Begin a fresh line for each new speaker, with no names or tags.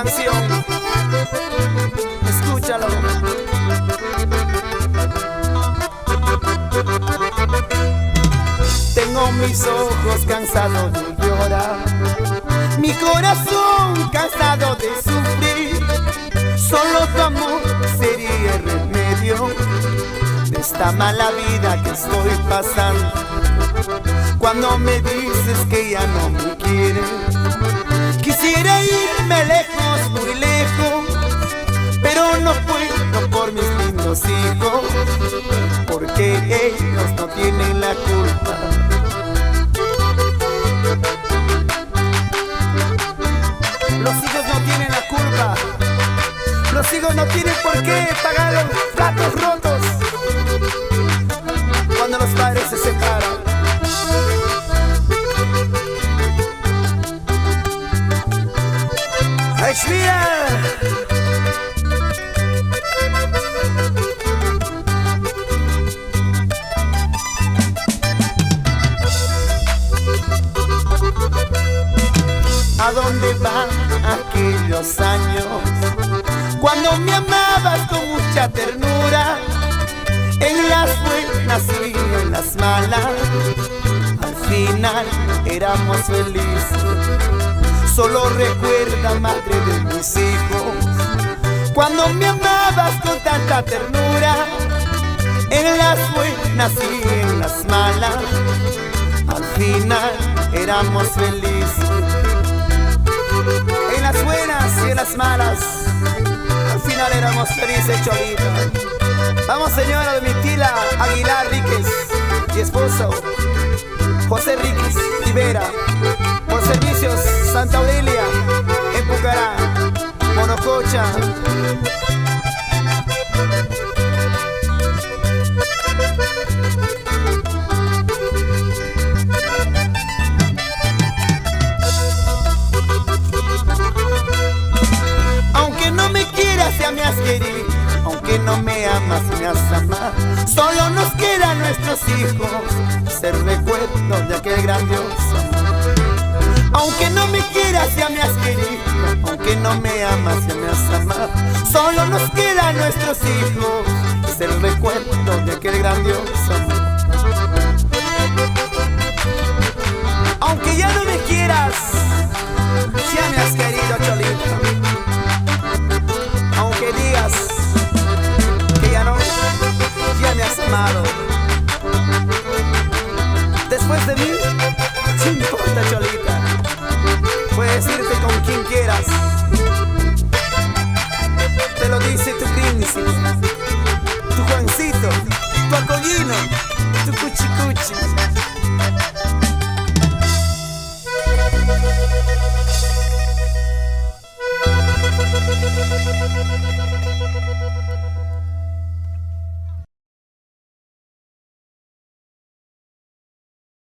canción. Escúchalo. Tengo mis ojos cansados de llorar, mi corazón cansado de sufrir. Solo tu amor sería el remedio de esta mala vida que estoy pasando. Cuando me dices que ya no me quieres, quisiera irme lejos, muy lejos, pero no puedo por mis lindos hijos, porque ellos no tienen la culpa. Los hijos no tienen la culpa. Los hijos no tienen por qué pagar los platos rotos cuando los padres se separan. ¡Ay, mira! ¿A dónde van aquellos años cuando me amabas con mucha ternura? En las buenas y en las malas, al final éramos felices. Solo recuerda, madre de mis hijos, cuando me amabas con tanta ternura. En las buenas y en las malas, al final éramos felices. En las buenas y en las malas, al final éramos felices, Cholita. Vamos, señora Domitila Aguilar Ríquez y esposo José Ríquez Rivera, por servicios Santa Aurelia, en Pucará, Monococha. Aunque no me quieras, ya me has querido. Aunque no me amas, me has amado. Solo nos quedan nuestros hijos, ser recuerdo de aquel grandioso amor. Aunque no me quieras, ya me has querido. Aunque no me amas, ya me has amado. Solo nos quedan nuestros hijos, ser recuerdo de aquel grandioso amor. Aunque ya no me quieras, ya me has querido, Cholita. Aunque digas que ya no, ya me has amado. Después de mí